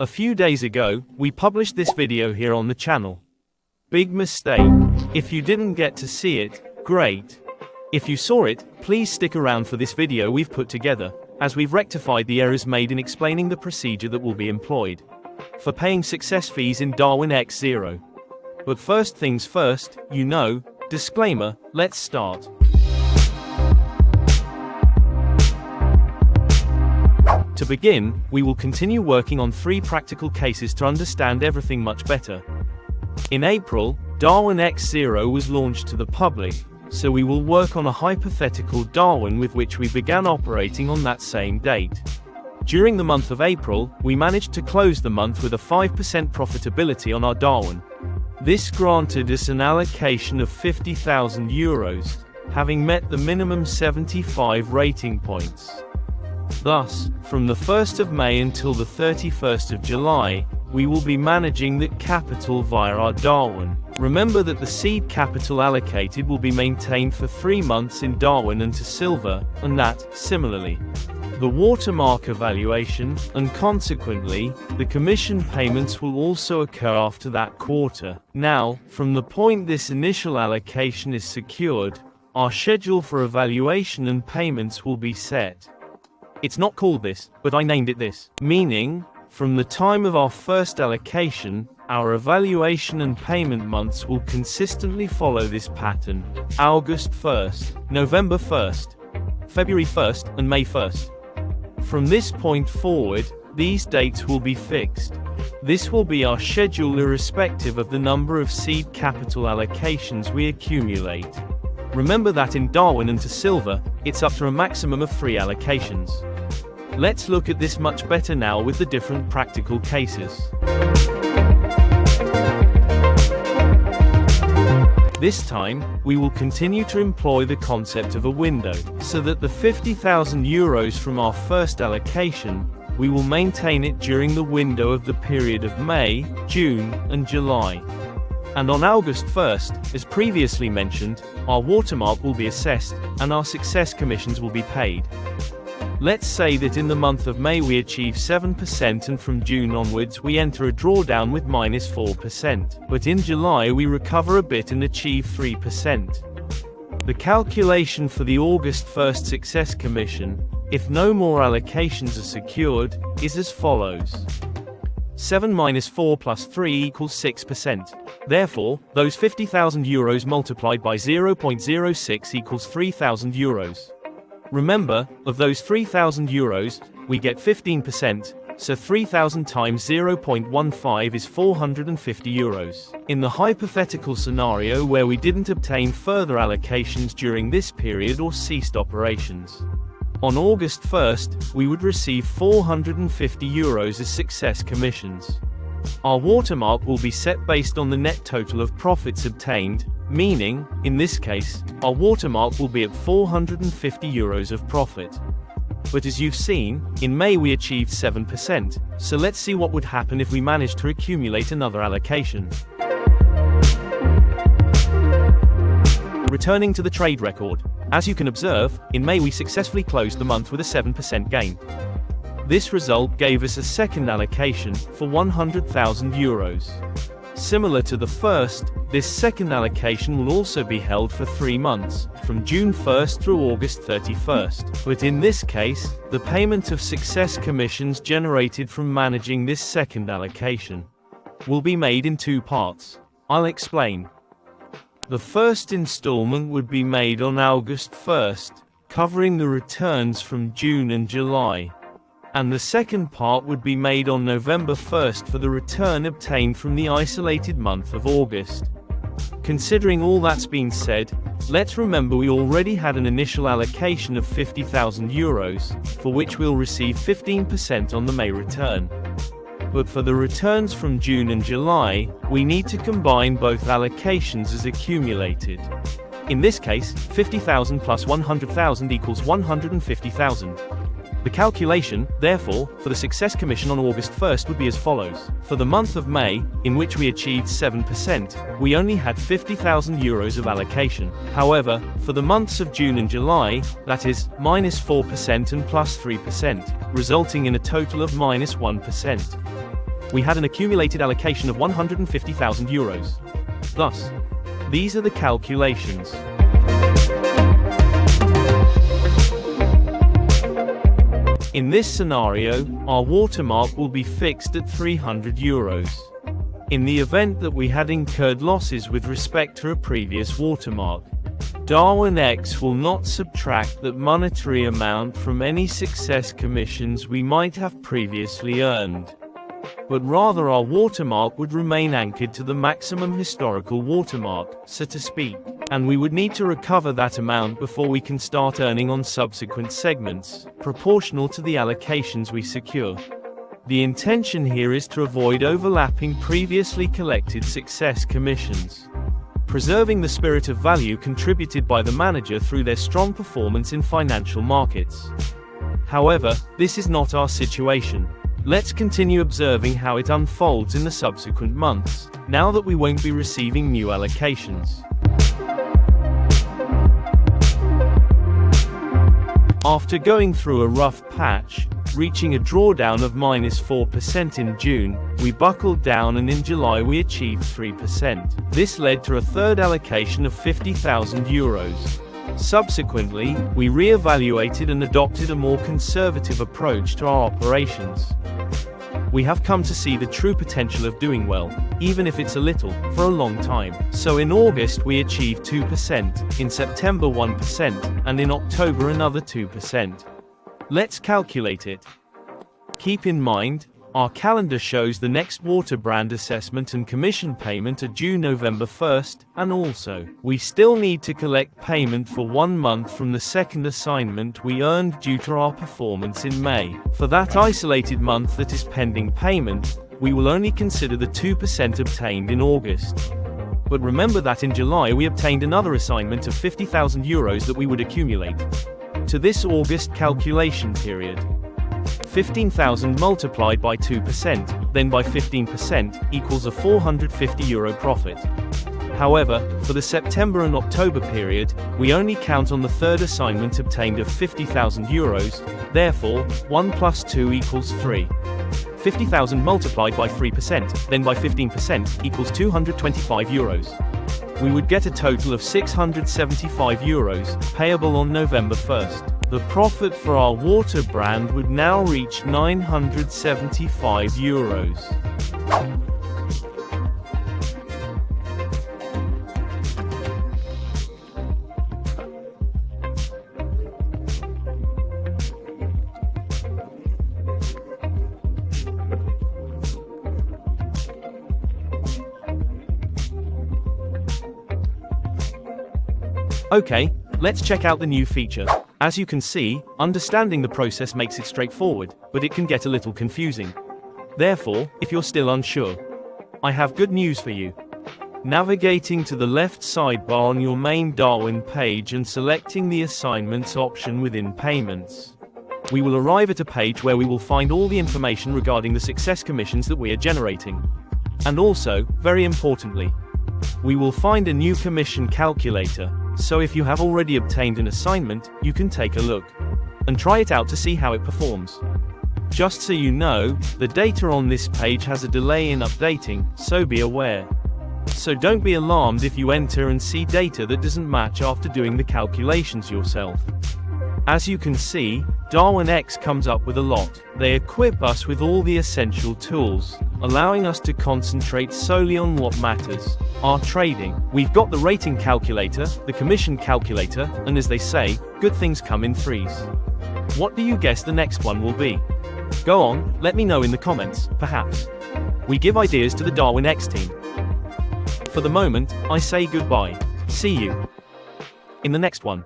A few days ago, we published this video here on the channel. Big mistake. If you didn't get to see it, great. If you saw it, please stick around for this video we've put together, as we've rectified the errors made in explaining the procedure that will be employed for paying success fees in Darwinex ZERO. But first things first, disclaimer, let's start. To begin, we will continue working on 3 practical cases to understand everything much better. In April, Darwinex ZERO was launched to the public, so we will work on a hypothetical Darwin with which we began operating on that same date. During the month of April, we managed to close the month with a 5% profitability on our Darwin. This granted us an allocation of €50,000, having met the minimum 75 rating points. Thus, from the 1st of May until the 31st of July, we will be managing that capital via our Darwin. Remember that the seed capital allocated will be maintained for 3 months in Darwin and to silver, and that, similarly, the watermark evaluation, and consequently, the commission payments will also occur after that quarter. Now, from the point this initial allocation is secured, our schedule for evaluation and payments will be set. It's not called this, but I named it this. Meaning, from the time of our first allocation, our evaluation and payment months will consistently follow this pattern: August 1st, November 1st, February 1st, and May 1st. From this point forward, these dates will be fixed. This will be our schedule irrespective of the number of seed capital allocations we accumulate. Remember that in Darwin and to silver, it's up to a maximum of 3 allocations. Let's look at this much better now with the different practical cases. This time, we will continue to employ the concept of a window, so that the €50,000 from our first allocation, we will maintain it during the window of the period of May, June, and July. And on August 1st, as previously mentioned, our watermark will be assessed, and our success commissions will be paid. Let's say that in the month of May we achieve 7% and from June onwards we enter a drawdown with -4%. But in July we recover a bit and achieve 3%. The calculation for the August 1st success commission, if no more allocations are secured, is as follows. 7 minus 4 plus 3 equals 6%. Therefore, those €50,000 multiplied by 0.06 equals €3,000. Remember, of those €3,000, we get 15%, so 3,000 times 0.15 is €450. In the hypothetical scenario where we didn't obtain further allocations during this period or ceased operations, on August 1st, we would receive €450 as success commissions. Our watermark will be set based on the net total of profits obtained, meaning, in this case, our watermark will be at €450 of profit. But as you've seen, in May we achieved 7%, so let's see what would happen if we managed to accumulate another allocation. Returning to the trade record. As you can observe, in May we successfully closed the month with a 7% gain. This result gave us a second allocation, for €100,000. Similar to the first, this second allocation will also be held for 3 months, from June 1st through August 31st. But in this case, the payment of success commissions generated from managing this second allocation will be made in 2 parts. I'll explain. The first installment would be made on August 1st, covering the returns from June and July. And the second part would be made on November 1st for the return obtained from the isolated month of August. Considering all that's been said, let's remember we already had an initial allocation of €50,000, for which we'll receive 15% on the May return. But for the returns from June and July, we need to combine both allocations as accumulated. In this case, 50,000 plus 100,000 equals 150,000. The calculation, therefore, for the success commission on August 1st would be as follows. For the month of May, in which we achieved 7%, we only had €50,000 of allocation. However, for the months of June and July, that is, -4% and +3%, resulting in a total of -1%. we had an accumulated allocation of 150,000 euros. Thus, these are the calculations. In this scenario, our watermark will be fixed at 300 euros. In the event that we had incurred losses with respect to a previous watermark, Darwinex will not subtract that monetary amount from any success commissions we might have previously earned, but rather our watermark would remain anchored to the maximum historical watermark, so to speak, and we would need to recover that amount before we can start earning on subsequent segments, proportional to the allocations we secure. The intention here is to avoid overlapping previously collected success commissions, preserving the spirit of value contributed by the manager through their strong performance in financial markets. However, this is not our situation. Let's continue observing how it unfolds in the subsequent months, now that we won't be receiving new allocations. After going through a rough patch, reaching a drawdown of -4% in June, we buckled down, and in July we achieved 3%. This led to a third allocation of 50,000 euros. Subsequently, we re-evaluated and adopted a more conservative approach to our operations. We have come to see the true potential of doing well, even if it's a little, for a long time. So in August we achieved 2%, in September 1%, and in October another 2%. Let's calculate it. Keep in mind, our calendar shows the next water brand assessment and commission payment are due November 1st, and also, we still need to collect payment for 1 month from the second assignment we earned due to our performance in May. For that isolated month that is pending payment, we will only consider the 2% obtained in August. But remember that in July we obtained another assignment of 50,000 euros that we would accumulate to this August calculation period. 15,000 multiplied by 2%, then by 15%, equals a 450 euro profit. However, for the September and October period, we only count on the third assignment obtained of 50,000 euros, therefore, 1 plus 2 equals 3. 50,000 multiplied by 3%, then by 15%, equals 225 euros. We would get a total of 675 euros, payable on November 1st. The profit for our water brand would now reach 975 euros. Okay, let's check out the new feature. As you can see, understanding the process makes it straightforward, but it can get a little confusing. Therefore, if you're still unsure, I have good news for you. Navigating to the left sidebar on your main Darwin page and selecting the assignments option within payments, we will arrive at a page where we will find all the information regarding the success commissions that we are generating. And also, very importantly, we will find a new commission calculator. So if you have already obtained an assignment, you can take a look and try it out to see how it performs. Just so you know, the data on this page has a delay in updating, so be aware. So don't be alarmed if you enter and see data that doesn't match after doing the calculations yourself. As you can see, Darwinex comes up with a lot. They equip us with all the essential tools, allowing us to concentrate solely on what matters, our trading. We've got the rating calculator, the commission calculator, and as they say, good things come in threes. What do you guess the next one will be? Go on, let me know in the comments, perhaps. We give ideas to the Darwinex team. For the moment, I say goodbye. See you in the next one.